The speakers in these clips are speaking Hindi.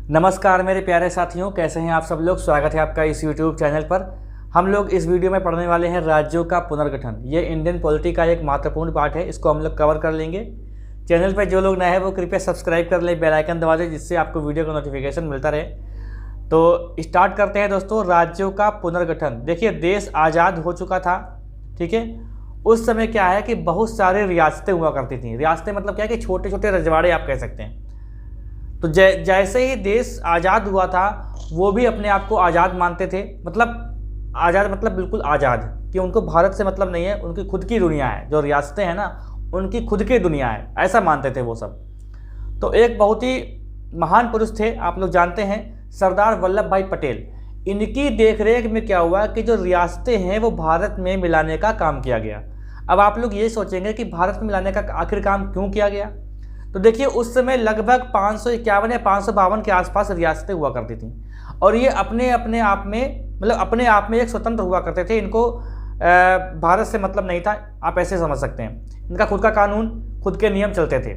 नमस्कार मेरे प्यारे साथियों, कैसे हैं आप सब लोग। स्वागत है आपका इस YouTube चैनल पर। हम लोग इस वीडियो में पढ़ने वाले हैं राज्यों का पुनर्गठन। ये इंडियन पॉलिटी का एक महत्वपूर्ण पार्ट है, इसको हम लोग कवर कर लेंगे। चैनल पर जो लोग नए हैं वो कृपया सब्सक्राइब कर लें, बेल आइकन दबा दें, जिससे आपको वीडियो का नोटिफिकेशन मिलता रहे। तो स्टार्ट करते हैं दोस्तों, राज्यों का पुनर्गठन। देखिए, देश आज़ाद हो चुका था, ठीक है। उस समय क्या है कि बहुत सारे रियासतें हुआ करती थी। रियासतें मतलब क्या है कि छोटे छोटे रजवाड़े आप कह सकते हैं। तो जैसे ही देश आज़ाद हुआ था, वो भी अपने आप को आज़ाद मानते थे। मतलब आज़ाद मतलब बिल्कुल आज़ाद, कि उनको भारत से मतलब नहीं है, उनकी खुद की दुनिया है। जो रियासतें हैं ना, उनकी खुद की दुनिया है, ऐसा मानते थे वो सब। तो एक बहुत ही महान पुरुष थे, आप लोग जानते हैं, सरदार वल्लभ भाई पटेल। इनकी देखरेख में क्या हुआ कि जो रियासतें हैं वो भारत में मिलाने का काम किया गया। अब आप लोग ये सोचेंगे कि भारत में मिलाने का आखिर काम क्यों किया गया। तो देखिए, उस समय लगभग 551 या 552 के आसपास रियासतें हुआ करती थी, और ये अपने आप में एक स्वतंत्र हुआ करते थे। इनको भारत से मतलब नहीं था, आप ऐसे समझ सकते हैं। इनका खुद का कानून, खुद के नियम चलते थे।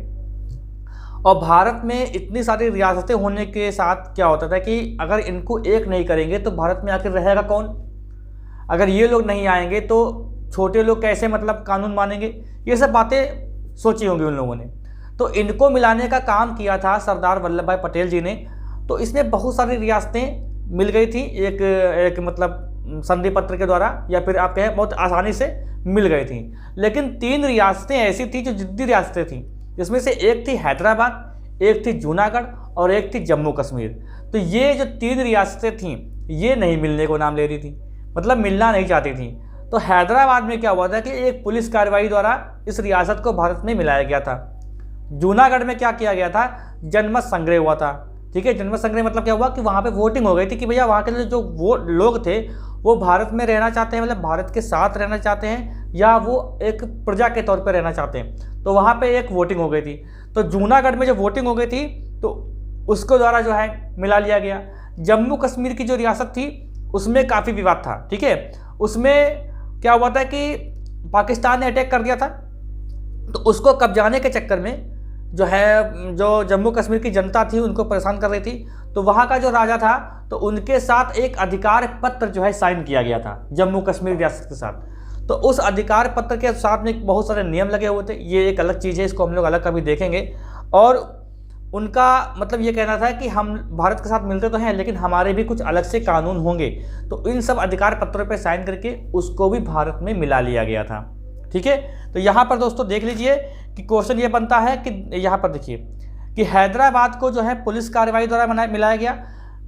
और भारत में इतनी सारी रियासतें होने के साथ क्या होता था कि अगर इनको एक नहीं करेंगे तो भारत में आखिर रहेगा कौन। अगर ये लोग नहीं आएंगे तो छोटे लोग कैसे मतलब कानून मानेंगे। ये सब बातें सोची होंगी उन लोगों ने। तो इनको मिलाने का काम किया था सरदार वल्लभ भाई पटेल जी ने। तो इसमें बहुत सारी रियासतें मिल गई थी, एक मतलब संधि पत्र के द्वारा, या फिर आप कहें बहुत आसानी से मिल गई थी। लेकिन 3 रियासतें ऐसी थी जो जिद्दी रियासतें थी, जिसमें से एक थी हैदराबाद, एक थी जूनागढ़ और एक थी जम्मू कश्मीर। तो ये जो 3 रियासतें थीं, ये नहीं मिलने को नाम ले रही थी, मतलब मिलना नहीं चाहती थी। तो हैदराबाद में क्या हुआ था कि एक पुलिस कार्रवाई द्वारा इस रियासत को भारत में मिलाया गया था। जूनागढ़ में क्या किया गया था, जनमत संग्रह हुआ था, ठीक है। जनमत संग्रह मतलब क्या हुआ कि वहाँ पे वोटिंग हो गई थी कि भैया वहाँ के जो वो लोग थे वो भारत में रहना चाहते हैं, मतलब भारत के साथ रहना चाहते हैं, या वो एक प्रजा के तौर पर रहना चाहते हैं। तो वहाँ पे एक वोटिंग हो गई थी। तो जूनागढ़ में जो वोटिंग हो गई थी तो उसको द्वारा जो है मिला लिया गया। जम्मू कश्मीर की जो रियासत थी उसमें काफ़ी विवाद था, ठीक है। उसमें क्या हुआ था कि पाकिस्तान ने अटैक कर दिया था। तो उसको कब्जाने के चक्कर में जो जम्मू कश्मीर की जनता थी उनको परेशान कर रही थी। तो वहाँ का जो राजा था, तो उनके साथ एक अधिकार पत्र जो है साइन किया गया था जम्मू कश्मीर रियासत के साथ। तो उस अधिकार पत्र के साथ में बहुत सारे नियम लगे हुए थे। ये एक अलग चीज़ है, इसको हम लोग अलग कभी देखेंगे। और उनका मतलब ये कहना था कि हम भारत के साथ मिलते तो हैं, लेकिन हमारे भी कुछ अलग से कानून होंगे। तो इन सब अधिकार पत्रों पर साइन करके उसको भी भारत में मिला लिया गया था, ठीक है। तो यहाँ पर दोस्तों देख लीजिए कि क्वेश्चन ये बनता है कि यहाँ पर देखिए कि हैदराबाद को जो है पुलिस कार्रवाई द्वारा मिलाया गया।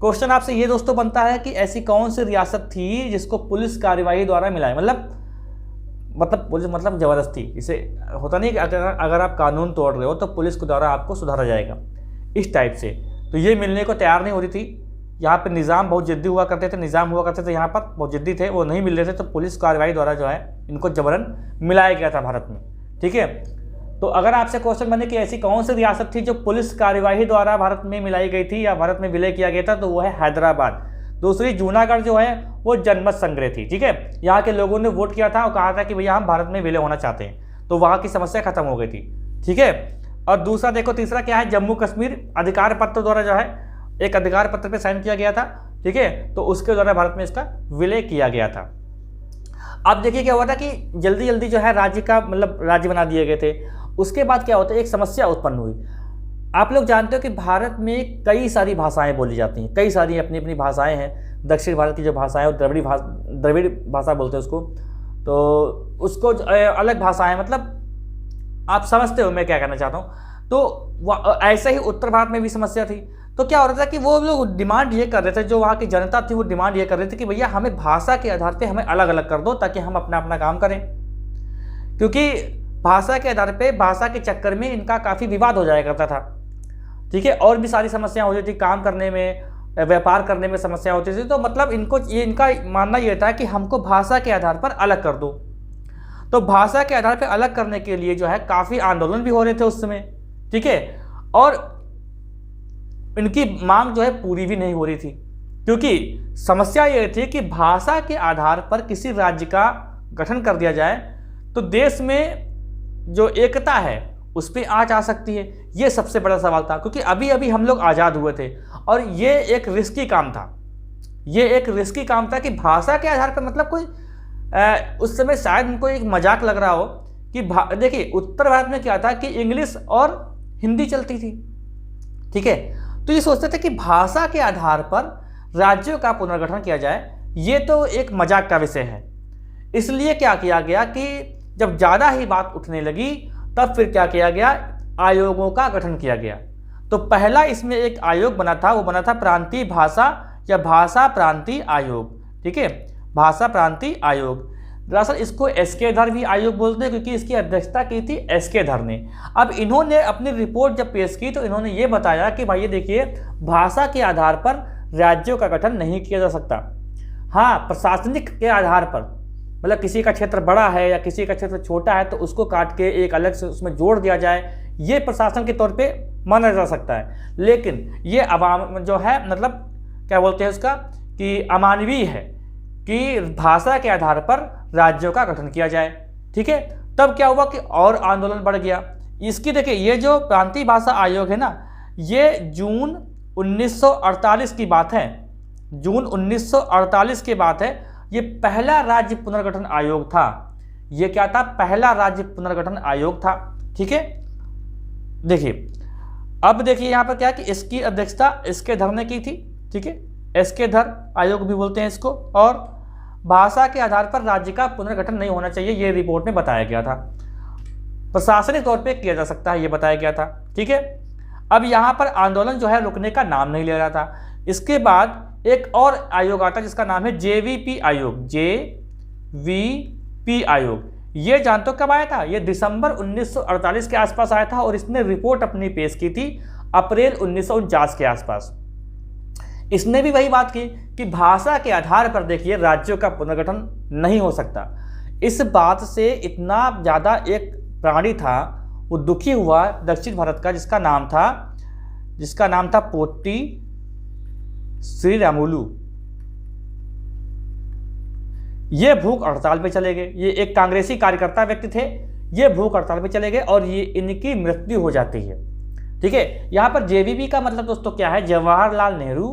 क्वेश्चन आपसे ये दोस्तों बनता है कि ऐसी कौन सी रियासत थी जिसको पुलिस कार्रवाई द्वारा मिलाया, मतलब पुलिस मतलब जबरदस्ती। इसे होता नहीं कि अगर आप कानून तोड़ रहे हो तो पुलिस के द्वारा आपको सुधारा जाएगा, इस टाइप से। तो ये मिलने को तैयार नहीं हो रही थी। यहाँ पर निज़ाम बहुत जिद्दी हुआ करते थे, यहाँ पर बहुत जिद्दी थे, वो नहीं मिल रहे थे। तो पुलिस कार्रवाई द्वारा जो है इनको जबरन मिलाया गया था भारत में, ठीक है। तो अगर आपसे क्वेश्चन बने कि ऐसी कौन सी रियासत थी जो पुलिस कार्यवाही द्वारा भारत में मिलाई गई थी या भारत में विलय किया गया था, तो वो है हैदराबाद। दूसरी जूनागढ़ जो है वो जनमत संग्रह थी, ठीक है। यहाँ के लोगों ने वोट किया था और कहा था कि भैया हम भारत में विलय होना चाहते हैं, तो वहाँ की समस्या खत्म हो गई थी, ठीक है। और दूसरा देखो, तीसरा क्या है, जम्मू कश्मीर अधिकार पत्र द्वारा जो है एक अधिकार पत्र पर साइन किया गया था, ठीक है। तो उसके द्वारा भारत में इसका विलय किया गया था। अब देखिए क्या हुआ था कि जल्दी जल्दी जो है राज्य बना दिए गए थे। उसके बाद क्या होता है, एक समस्या उत्पन्न हुई। आप लोग जानते हो कि भारत में कई सारी भाषाएं बोली जाती हैं, कई सारी अपनी अपनी भाषाएं हैं। दक्षिण भारत की जो भाषाएं हैं द्रविड़ भाषा बोलते हैं उसको। तो उसको अलग भाषाएं, मतलब आप समझते हो मैं क्या कहना चाहता हूँ। तो ऐसे ही उत्तर भारत में भी समस्या थी। तो क्या हो रहा था कि वो लोग डिमांड ये कर रहे थे, जो वहाँ की जनता थी वो डिमांड ये कर रही थी कि भैया हमें भाषा के आधार पे हमें अलग अलग कर दो, ताकि हम अपना अपना काम करें। क्योंकि भाषा के आधार पे, भाषा के चक्कर में इनका काफ़ी विवाद हो जाया करता था, ठीक है। और भी सारी समस्या होती थी, काम करने में, व्यापार करने में समस्या होती थी। तो मतलब इनका मानना ये था कि हमको भाषा के आधार पर अलग कर दो। तो भाषा के आधार पर अलग करने के लिए जो है काफ़ी आंदोलन भी हो रहे थे उस समय, ठीक है। और इनकी मांग जो है पूरी भी नहीं हो रही थी, क्योंकि समस्या ये थी कि भाषा के आधार पर किसी राज्य का गठन कर दिया जाए तो देश में जो एकता है उस पर आँच आ सकती है? ये सबसे बड़ा सवाल था, क्योंकि अभी अभी हम लोग आज़ाद हुए थे और ये एक रिस्की काम था। ये एक रिस्की काम था कि भाषा के आधार पर, मतलब कोई उस समय शायद उनको एक मजाक लग रहा हो कि देखिए उत्तर भारत में क्या था कि इंग्लिश और हिंदी चलती थी, ठीक है। तो ये सोचते थे कि भाषा के आधार पर राज्यों का पुनर्गठन किया जाए, ये तो एक मजाक का विषय है। इसलिए क्या किया गया कि जब ज़्यादा ही बात उठने लगी तब फिर क्या किया गया, आयोगों का गठन किया गया। तो पहला इसमें एक आयोग बना था, वो बना था प्रांतीय भाषा या भाषा प्रांतीय आयोग, ठीक है, भाषा प्रांतीय आयोग। दरअसल इसको एसके धर भी आयोग बोलते हैं, क्योंकि इसकी अध्यक्षता की थी एसके धर ने। अब इन्होंने अपनी रिपोर्ट जब पेश की तो इन्होंने ये बताया कि भाई ये देखिए, भाषा के आधार पर राज्यों का गठन नहीं किया जा सकता। हाँ, प्रशासनिक के आधार पर, मतलब किसी का क्षेत्र बड़ा है या किसी का क्षेत्र छोटा है तो उसको काट के एक अलग से उसमें जोड़ दिया जाए, ये प्रशासन के तौर पे माना जा सकता है। लेकिन ये अवाम जो है, मतलब क्या बोलते हैं उसका, कि अमानवीय है कि भाषा के आधार पर राज्यों का गठन किया जाए, ठीक है। तब क्या हुआ कि और आंदोलन बढ़ गया। इसकी देखिए, ये जो प्रांतीय भाषा आयोग है ना, ये जून 1948 की बात है, जून 1948 की बात है। ये पहला राज्य पुनर्गठन आयोग था। ये क्या था? पहला राज्य पुनर्गठन आयोग था, ठीक है। देखिए, अब देखिए यहाँ पर क्या कि इसकी अध्यक्षता एसके धर ने की थी, ठीक है, एसके धर आयोग भी बोलते हैं इसको। और भाषा के आधार पर राज्य का पुनर्गठन नहीं होना चाहिए, ये रिपोर्ट में बताया गया था। प्रशासनिक तौर पे किया जा सकता है, ये बताया गया था, ठीक है। अब यहाँ पर आंदोलन जो है रुकने का नाम नहीं ले रहा था। इसके बाद एक और आयोग आता है जिसका नाम है जेवीपी आयोग, जेवीपी आयोग। ये जानते हो कब आया था? ये दिसंबर 1948 के आसपास आया था और इसने रिपोर्ट अपनी पेश की थी अप्रैल 1949 के आसपास। इसने भी वही बात की कि भाषा के आधार पर देखिए राज्यों का पुनर्गठन नहीं हो सकता। इस बात से इतना ज़्यादा एक प्राणी था, वो दुखी हुआ दक्षिण भारत का, जिसका नाम था पोट्टी श्रीरामुलु। ये भूख हड़ताल पे चले गए। ये एक कांग्रेसी कार्यकर्ता व्यक्ति थे, ये भूख हड़ताल पे चले गए और ये इनकी मृत्यु हो जाती है, ठीक है। यहाँ पर जेवीबी का मतलब दोस्तों क्या है? जवाहरलाल नेहरू,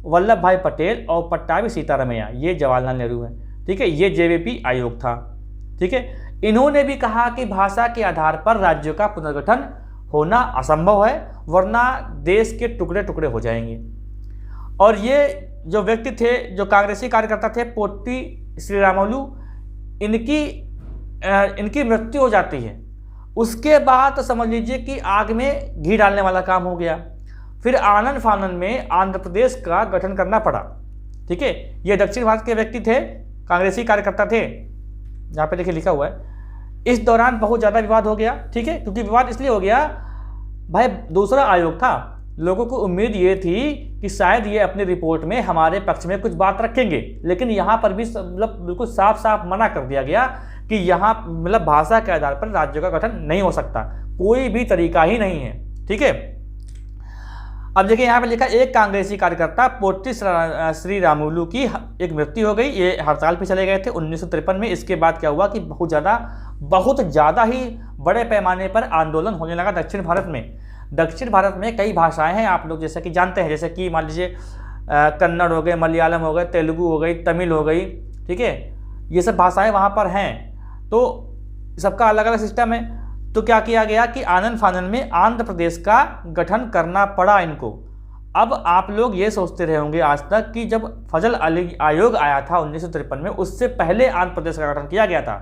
वल्लभ भाई पटेल और पट्टाभी सीतारामैया, ये जवाहरलाल नेहरू है, ठीक है। ये जेवीपी आयोग था, ठीक है। इन्होंने भी कहा कि भाषा के आधार पर राज्यों का पुनर्गठन होना असंभव है, वरना देश के टुकड़े टुकड़े हो जाएंगे। और ये जो व्यक्ति थे, जो कांग्रेसी कार्यकर्ता थे, पोट्टी श्रीरामुलु, इनकी मृत्यु हो जाती है। उसके बाद तो समझ लीजिए कि आग में घी डालने वाला काम हो गया। फिर आनन फानन में आंध्र प्रदेश का गठन करना पड़ा, ठीक है। ये दक्षिण भारत के व्यक्ति थे, कांग्रेसी कार्यकर्ता थे, जहाँ पे देखिए लिखा हुआ है। इस दौरान बहुत ज़्यादा विवाद हो गया, ठीक है, क्योंकि विवाद इसलिए हो गया, भाई दूसरा आयोग था, लोगों को उम्मीद ये थी कि शायद ये अपनी रिपोर्ट में हमारे पक्ष में कुछ बात रखेंगे, लेकिन यहाँ पर भी मतलब बिल्कुल साफ साफ मना कर दिया गया कि यहाँ मतलब भाषा के आधार पर राज्यों का गठन नहीं हो सकता, कोई भी तरीका ही नहीं है, ठीक है। अब देखिए यहाँ पर लिखा, एक कांग्रेसी कार्यकर्ता पोट्टी श्रीरामुलु की एक मृत्यु हो गई। ये हड़ताल पे चले गए थे 1953 में। इसके बाद क्या हुआ कि बहुत ज़्यादा ही बड़े पैमाने पर आंदोलन होने लगा दक्षिण भारत में। दक्षिण भारत में कई भाषाएं हैं, आप लोग जैसे कि जानते हैं, जैसे कि मान लीजिए कन्नड़ हो गए, मलयालम हो गए, तेलुगु हो गई, तमिल हो गई, ठीक है। ये सब भाषाएं वहाँ पर हैं, तो सबका अलग अलग सिस्टम है। तो क्या किया गया कि आनन फानन में आंध्र प्रदेश का गठन करना पड़ा इनको। अब आप लोग ये सोचते रहे होंगे आज तक कि जब फजल अली आयोग आया था 1953 में, उससे पहले आंध्र प्रदेश का गठन किया गया था।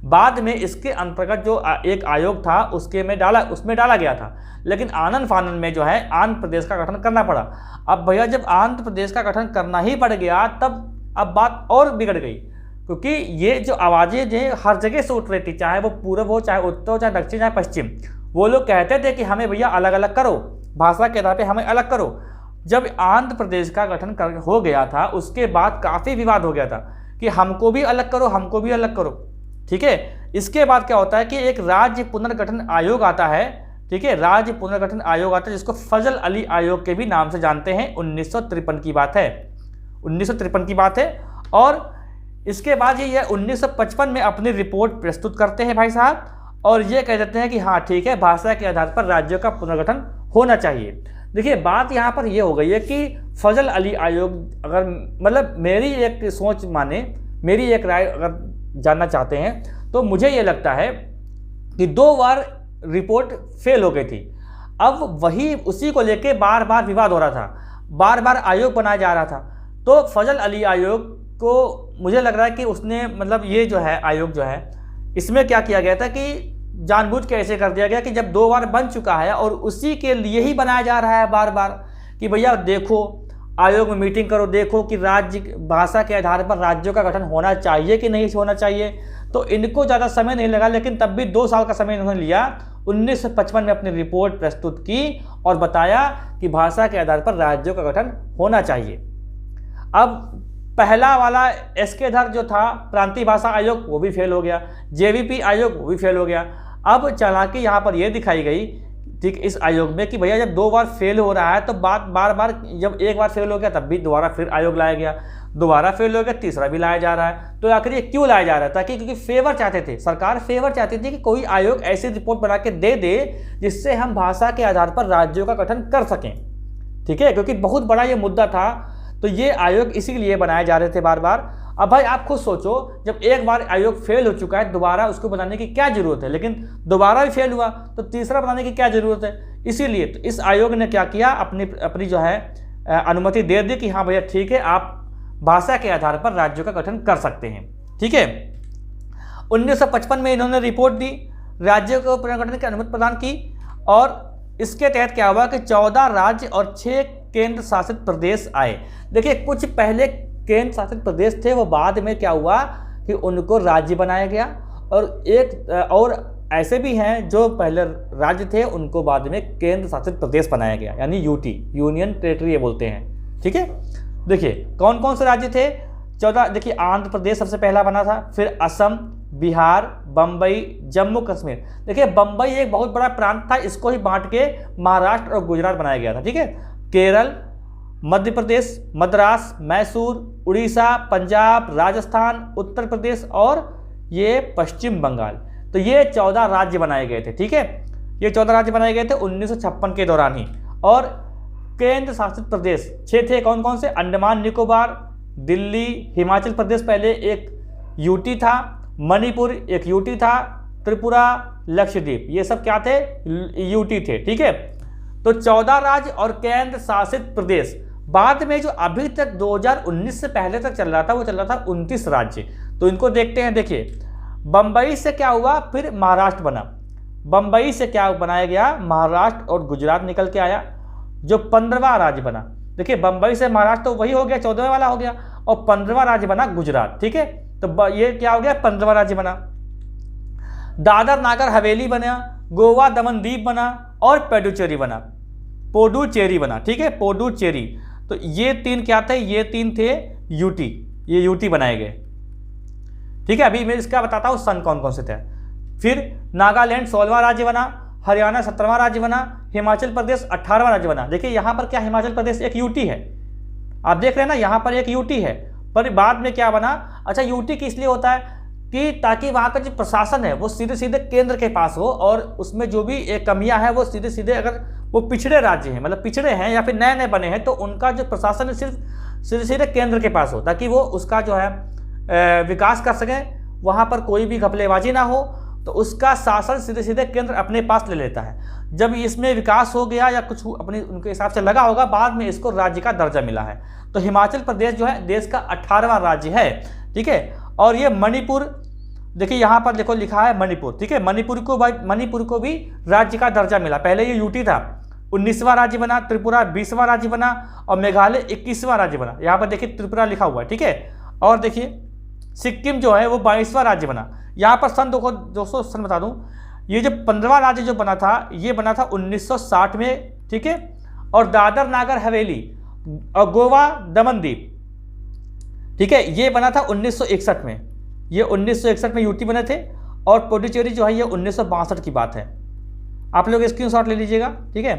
बाद में इसके अंतर्गत जो एक आयोग था उसमें डाला गया था, लेकिन आनन फानन में जो है आंध्र प्रदेश का गठन करना पड़ा। अब भैया जब आंध्र प्रदेश का गठन करना ही पड़ गया, तब अब बात और बिगड़ गई, क्योंकि ये जो आवाज़ें जो हर जगह से उठ रही थी, चाहे वो पूर्व हो, चाहे उत्तर हो, चाहे दक्षिण, चाहे पश्चिम, वो लोग कहते थे कि हमें भैया अलग अलग करो, भाषा के आधार पर हमें अलग करो। जब आंध्र प्रदेश का गठन हो गया था, उसके बाद काफ़ी विवाद हो गया था कि हमको भी अलग करो, हमको भी अलग करो, ठीक है। इसके बाद क्या होता है कि एक राज्य पुनर्गठन आयोग आता है, ठीक है, राज्य पुनर्गठन आयोग आता है, जिसको फजल अली आयोग के भी नाम से जानते हैं। 1953 की बात है, 1953 की बात है। और इसके बाद ये 1955 में अपनी रिपोर्ट प्रस्तुत करते हैं भाई साहब, और ये कह देते हैं कि हाँ ठीक है, भाषा के आधार पर राज्यों का पुनर्गठन होना चाहिए। देखिए बात यहाँ पर ये हो गई है कि फजल अली आयोग, अगर मतलब मेरी एक सोच माने, मेरी एक राय अगर जानना चाहते हैं तो मुझे ये लगता है कि 2 बार रिपोर्ट फेल हो गई थी। अब वही उसी को लेके बार बार विवाद हो रहा था, बार बार आयोग बनाया जा रहा था। तो फजल अली आयोग को मुझे लग रहा है कि उसने मतलब ये जो है आयोग जो है, इसमें क्या किया गया था कि जानबूझ के ऐसे कर दिया गया कि जब 2 बार बन चुका है और उसी के लिए ही बनाया जा रहा है बार बार कि भैया देखो आयोग में मीटिंग करो, देखो कि राज्य भाषा के आधार पर राज्यों का गठन होना चाहिए कि नहीं होना चाहिए। तो इनको ज़्यादा समय नहीं लगा, लेकिन तब भी 2 साल का समय इन्होंने लिया। 1955 में अपनी रिपोर्ट प्रस्तुत की और बताया कि भाषा के आधार पर राज्यों का गठन होना चाहिए। अब पहला वाला एसके धर जो था प्रांतीय भाषा आयोग, वो भी फेल हो गया। जेवीपी आयोग, वो भी फेल हो गया। अब चालाकी यहाँ पर यह दिखाई गई ठीक इस आयोग में कि भैया जब 2 बार फेल हो रहा है तो बार बार, जब एक बार फेल हो गया तब भी दोबारा फिर आयोग लाया गया, दोबारा फेल हो गया, तीसरा भी लाया जा रहा है। तो आखिर ये क्यों लाया जा रहा था? क्योंकि फेवर चाहते थे, सरकार फेवर चाहती थी कि कोई आयोग ऐसी रिपोर्ट बना के दे दे जिससे हम भाषा के आधार पर राज्यों का गठन कर सकें। ठीक है, क्योंकि बहुत बड़ा ये मुद्दा था, तो ये आयोग इसीलिए बनाए जा रहे थे बार बार। अब भाई आप खुद सोचो, जब एक बार आयोग फेल हो चुका है, दोबारा उसको बनाने की क्या जरूरत है? लेकिन दोबारा भी फेल हुआ तो तीसरा बनाने की क्या जरूरत है? इसीलिए तो इस आयोग ने क्या किया, अपनी जो है अनुमति दे दी कि हाँ भैया ठीक है, आप भाषा के आधार पर राज्यों का गठन कर सकते हैं। ठीक है, 1955 में इन्होंने रिपोर्ट दी, राज्यों को पुनर्गठन की अनुमति प्रदान की और इसके तहत क्या हुआ कि 14 राज्य और 6 केंद्र शासित प्रदेश आए। देखिए कुछ पहले केंद्र शासित प्रदेश थे, वो बाद में क्या हुआ कि उनको राज्य बनाया गया, और ऐसे भी हैं जो पहले राज्य थे उनको बाद में केंद्र शासित प्रदेश बनाया गया, यानी यूटी, यूनियन टेरिटरी ये बोलते हैं। ठीक है, देखिए कौन कौन से राज्य थे? 14। देखिए आंध्र प्रदेश सबसे पहला बना था, फिर असम, बिहार, बम्बई, जम्मू कश्मीर। देखिए बम्बई एक बहुत बड़ा प्रांत था, इसको ही बांट के महाराष्ट्र और गुजरात बनाया गया था। ठीक है, केरल, मध्य प्रदेश, मद्रास, मैसूर, उड़ीसा, पंजाब, राजस्थान, उत्तर प्रदेश और ये पश्चिम बंगाल। तो ये 14 राज्य बनाए गए थे। ठीक है, ये 14 राज्य बनाए गए थे 1956 के दौरान ही। और केंद्र शासित प्रदेश 6 थे, कौन कौन से? अंडमान निकोबार, दिल्ली, हिमाचल प्रदेश पहले एक यूटी था, मणिपुर एक यूटी था, त्रिपुरा, लक्षद्वीप, ये सब क्या थे? यूटी थे। ठीक है, तो 14 राज्य और केंद्र शासित प्रदेश। बाद में जो अभी तक 2019 से पहले तक चल रहा था वो चल रहा था 29 राज्य। तो इनको देखते हैं। देखिए बंबई से क्या हुआ, फिर महाराष्ट्र बना। बंबई से क्या बनाया गया? महाराष्ट्र और गुजरात निकल के आया, जो 15वां राज्य बना। देखिए बंबई से महाराष्ट्र तो वही हो गया, 14वां वाला हो गया, और 15वां राज्य बना गुजरात। ठीक है, तो ये क्या हो गया? 15वां राज्य बना। दादर नागर हवेली बना, गोवा दमन दीप बना और पुडुचेरी बना। पुडुचेरी बना। ठीक है, पुडुचेरी। तो ये 3 क्या थे? ये 3 थे यूटी, ये यूटी बनाए गए। ठीक है, अभी मैं इसका बताता हूँ सन कौन कौन से थे। फिर नागालैंड 16वां राज्य बना, हरियाणा 17वां राज्य बना, हिमाचल प्रदेश 18वां राज्य बना। देखिए यहाँ पर क्या, हिमाचल प्रदेश एक यूटी है, आप देख रहे हैं ना, यहाँ पर एक यूटी है। पर बाद में क्या बना? अच्छा, यूटी किस लिए होता है कि ताकि वहाँ का जो प्रशासन है वो सीधे सीधे केंद्र के पास हो, और उसमें जो भी एक कमियां है वो सीधे सीधे, अगर वो पिछड़े राज्य हैं, मतलब पिछड़े हैं या फिर नए नए बने हैं, तो उनका जो प्रशासन है सिर्फ सीधे सीधे केंद्र के पास हो, ताकि वो उसका जो है विकास कर सकें, वहाँ पर कोई भी घपलेबाजी ना हो। तो उसका शासन सीधे सीधे केंद्र अपने पास ले लेता है। जब इसमें विकास हो गया या कुछ अपने उनके हिसाब से लगा होगा, बाद में इसको राज्य का दर्जा मिला है। तो हिमाचल प्रदेश जो है देश का 18वां राज्य है। ठीक है, और ये मणिपुर, देखिए यहाँ पर देखो लिखा है मणिपुर। ठीक है, मणिपुर को भी राज्य का दर्जा मिला। पहले ये यूटी था, 19वां राज्य बना, त्रिपुरा 20वां राज्य बना और मेघालय 21वां राज्य बना। यहाँ पर देखिए त्रिपुरा लिखा हुआ है। ठीक है, और देखिए सिक्किम जो है वो 22वां राज्य बना। यहाँ पर सन दोस्तों सन बता दूँ, ये जो 15वां राज्य जो बना था, ये बना था 1960 में। ठीक है, और दादर नागर हवेली और गोवा दमन दीप, ठीक है, ये बना था 1961 में। ये 1961 में यूटी बने थे। और पुडुचेरी जो है ये 1962 की बात है, आप लोग स्क्रीनशॉट ले लीजिएगा। ठीक है,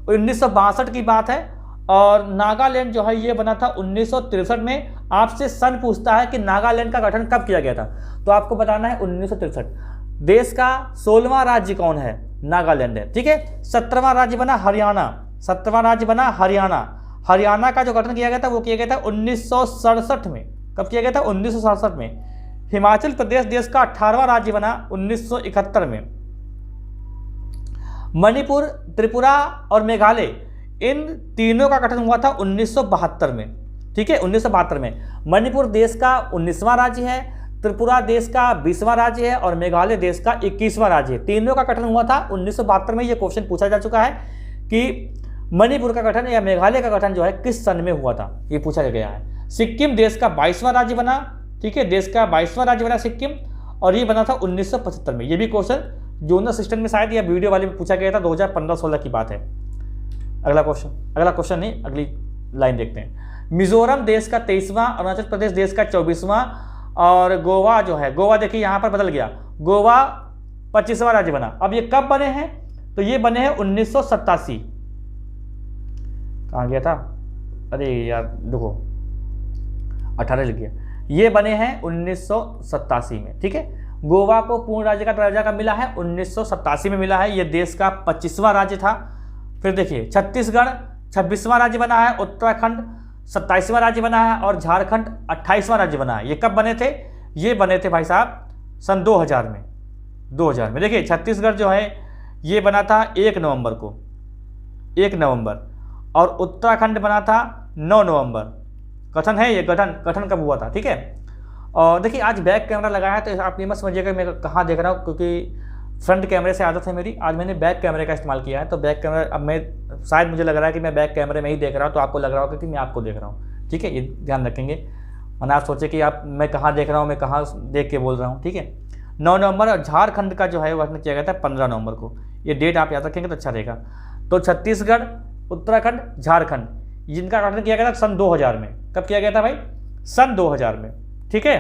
1962 की बात है। और नागालैंड जो है ये बना था 1963 में। आपसे सन पूछता है कि नागालैंड का गठन कब किया गया था, तो आपको बताना है 1963। देश का 16वां राज्य कौन है? नागालैंड है। ठीक है, 17वां राज्य बना हरियाणा, 17वां राज्य बना हरियाणा। हरियाणा का जो गठन किया गया था वो किया गया था 1967 में। कब किया गया था? 1967 में। हिमाचल प्रदेश देश का 18वां राज्य बना 1971 में। मणिपुर, त्रिपुरा और मेघालय, इन तीनों का गठन हुआ था 1972 में। ठीक है, 1972 में। मणिपुर देश का 19वां राज्य है, त्रिपुरा देश का 20वां राज्य है और मेघालय देश का 21वां राज्य है। तीनों का गठन हुआ था 1972 में। यह क्वेश्चन पूछा जा चुका है कि मणिपुर का गठन या मेघालय का गठन जो है किस सन में हुआ था, ये पूछा गया है। सिक्किम देश का 22वां राज्य बना। ठीक है, देश का 22वां राज्य बना सिक्किम, और ये बना था 1975 में। ये भी क्वेश्चन जोनल सिस्टम में शायद या वीडियो वाले में पूछा गया था, 2015-16 की बात है। अगला क्वेश्चन नहीं, अगली लाइन देखते हैं। मिजोरम देश का 23वां, अरुणाचल प्रदेश देश का 24वां और गोवा जो है, गोवा देखिए यहाँ पर बदल गया, गोवा 25वां राज्य बना। अब ये कब बने हैं? तो ये बने हैं 1987। कहाँ गया था? अरे यार देखो 18 लिख गया। ये बने हैं 1987 में। ठीक है, गोवा को पूर्ण राज्य का दर्जा कब मिला है? 1987 में मिला है। ये देश का 25वां राज्य था। फिर देखिए छत्तीसगढ़ 26वां राज्य बना है, उत्तराखंड 27वां राज्य बना है और झारखंड 28वां राज्य बना है। ये कब बने थे? ये बने थे भाई साहब सन 2000 में। 2000 में देखिए छत्तीसगढ़ जो है ये बना था 1 नवंबर को, 1 नवंबर, और उत्तराखंड बना था 9 नवंबर। गठन है ये, गठन कब हुआ था? ठीक है, और देखिए आज बैक कैमरा लगाया है तो आप ये मत समझिएगा मैं कहाँ देख रहा हूँ, क्योंकि फ्रंट कैमरे से आदत है मेरी। आज मैंने बैक कैमरे का इस्तेमाल किया है, तो बैक कैमरा अब मैं शायद मुझे लग रहा है कि मैं बैक कैमरे में ही देख रहा हूँ, तो आपको लग रहा होगा कि मैं आपको देख रहा हूँ। ठीक है, ये ध्यान रखेंगे, वरना आप सोचे कि आप मैं कहाँ देख रहा हूँ, मैं कहाँ देख के बोल रहा हूँ। ठीक है, 9 नवंबर। और झारखंड का जो है गठन किया गया था 15 नवंबर को। ये डेट आप याद रखेंगे तो अच्छा रहेगा। तो छत्तीसगढ़, उत्तराखंड, झारखंड, जिनका गठन किया गया था सन 2000 में। कब किया गया था भाई? सन 2000 में। ठीक है,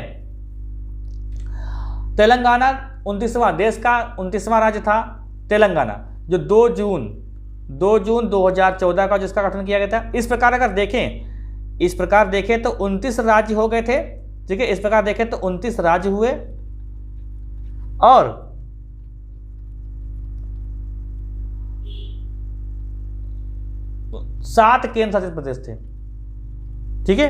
तेलंगाना 29वां, देश का 29वां राज्य था तेलंगाना, जो 2 जून 2014 का जिसका गठन किया गया था। इस प्रकार अगर देखें, इस प्रकार देखें तो 29 राज्य हो गए थे। ठीक है, इस प्रकार देखें तो 29 राज्य हुए और 7 केंद्र शासित प्रदेश थे। ठीक है,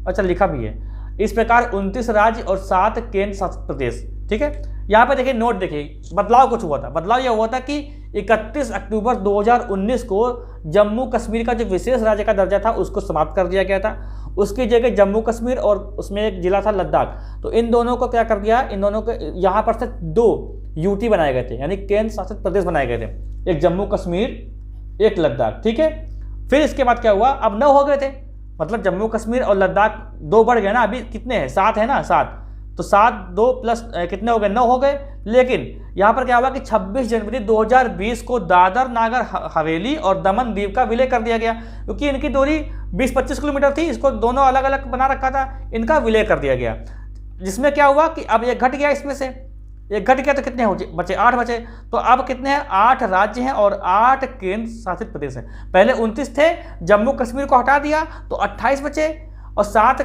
अच्छा लिखा भी है इस प्रकार 29 राज्य और 7 केंद्र शासित प्रदेश। ठीक है, यहाँ पे देखिए नोट देखिए, बदलाव कुछ हुआ था। बदलाव यह हुआ था कि 31 अक्टूबर 2019 को जम्मू कश्मीर का जो विशेष राज्य का दर्जा था उसको समाप्त कर दिया गया था। उसकी जगह जम्मू कश्मीर और उसमें एक जिला था लद्दाख, तो इन दोनों को क्या कर दिया, इन दोनों को यहाँ पर से 2 यूटी बनाए गए थे, यानी केंद्र शासित प्रदेश बनाए गए थे, एक जम्मू कश्मीर एक लद्दाख। ठीक है, फिर इसके बाद क्या हुआ, अब 9 हो गए थे, मतलब जम्मू कश्मीर और लद्दाख 2 बढ़ गए ना, अभी कितने हैं 7 है ना, 7, तो 7 2 प्लस कितने हो गए 9 हो गए। लेकिन यहाँ पर क्या हुआ कि 26 जनवरी 2020 को दादर नागर हवेली और दमन दीव का विलय कर दिया गया, क्योंकि इनकी दूरी 20-25 किलोमीटर थी, इसको दोनों अलग अलग बना रखा था, इनका विलय कर दिया गया। जिसमें क्या हुआ कि अब एक घट गया, इसमें से एक घट गया तो कितने हो बचे 8 बचे। तो अब कितने हैं 8 राज्य हैं और 8 केंद्र शासित प्रदेश हैं। पहले 29 थे, जम्मू कश्मीर को हटा दिया तो 28 बचे और 7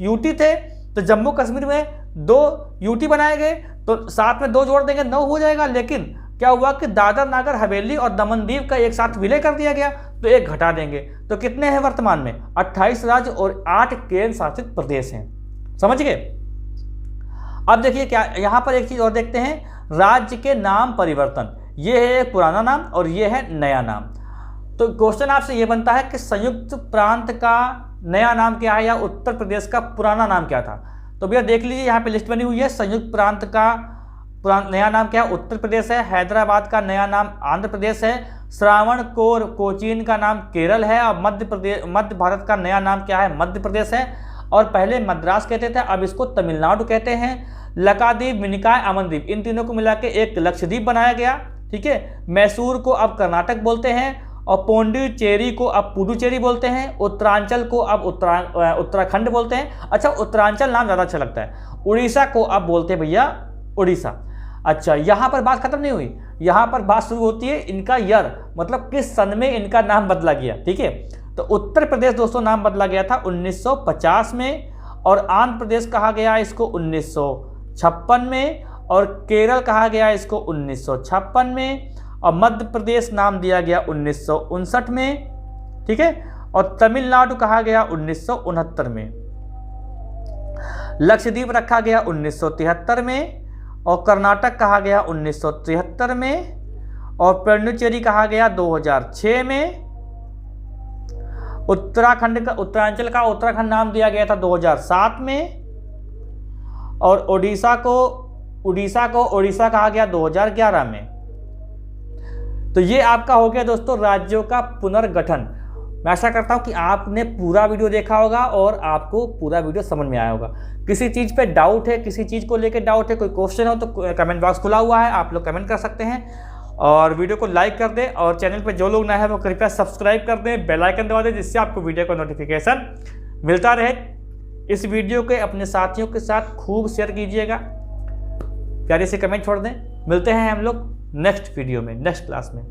यूटी थे, तो जम्मू कश्मीर में 2 यूटी बनाए गए, तो 7 में 2 जोड़ देंगे 9 हो जाएगा। लेकिन क्या हुआ कि दादर नागर हवेली और दमन दीव का एक साथ विलय कर दिया गया, तो एक घटा देंगे, तो कितने हैं वर्तमान में 28 राज्य और 8 केंद्र शासित प्रदेश हैं। समझ गए। अब देखिए क्या यहाँ पर एक चीज और देखते हैं, राज्य के नाम परिवर्तन, ये है पुराना नाम और ये है नया नाम। तो क्वेश्चन आपसे ये बनता है कि संयुक्त प्रांत का नया नाम क्या है या उत्तर प्रदेश का पुराना नाम क्या था। तो भैया देख लीजिए यहाँ पे लिस्ट बनी हुई है, संयुक्त प्रांत का नया नाम क्या है, उत्तर प्रदेश है। हैदराबाद का नया नाम आंध्र प्रदेश है। श्रावण कोर कोचीन का नाम केरल है। और मध्य भारत का नया नाम क्या है, मध्य प्रदेश है। और पहले मद्रास कहते थे, अब इसको तमिलनाडु कहते हैं। लकाद्वीप, मिनिकॉय, अमनद्वीप, इन तीनों को मिला के एक लक्षद्वीप बनाया गया। ठीक है, मैसूर को अब कर्नाटक बोलते हैं और पौंडीचेरी को अब पुडुचेरी बोलते हैं। उत्तरांचल को अब उत्तराखंड बोलते हैं। अच्छा, उत्तरांचल नाम ज़्यादा अच्छा लगता है। उड़ीसा को अब बोलते हैं भैया उड़ीसा। अच्छा, यहाँ पर बात खत्म नहीं हुई, यहाँ पर बात शुरू होती है इनका ईयर, मतलब किस सन में इनका नाम बदला गया। ठीक है, तो उत्तर प्रदेश दोस्तों नाम बदला गया था 1950 में, और आंध्र प्रदेश कहा गया इसको 1956 में, और केरल कहा गया इसको 1956 में, और मध्य प्रदेश नाम दिया गया 1959 में, ठीक है, और तमिलनाडु कहा गया 1969 में, लक्षद्वीप रखा गया 1973 में, और कर्नाटक कहा गया 1973 में, और पुडुचेरी कहा गया 2006 में, उत्तरांचल का उत्तराखंड नाम दिया गया था 2007 में, और उड़ीसा को उड़ीसा कहा गया 2011 में। तो ये आपका हो गया दोस्तों राज्यों का पुनर्गठन। मैं आशा करता हूँ कि आपने पूरा वीडियो देखा होगा और आपको पूरा वीडियो समझ में आया होगा। किसी चीज़ पे डाउट है, किसी चीज़ को लेकर डाउट है, कोई क्वेश्चन हो तो कमेंट बॉक्स खुला हुआ है, आप लोग कमेंट कर सकते हैं। और वीडियो को लाइक कर दें, और चैनल पे जो लोग नए हैं वो कृपया सब्सक्राइब कर दें, बेल आइकन दबा दें, जिससे आपको वीडियो का नोटिफिकेशन मिलता रहे। इस वीडियो को अपने साथियों के साथ खूब शेयर कीजिएगा, प्यारे से कमेंट छोड़ दें। मिलते हैं हम लोग नेक्स्ट वीडियो में, नेक्स्ट क्लास में।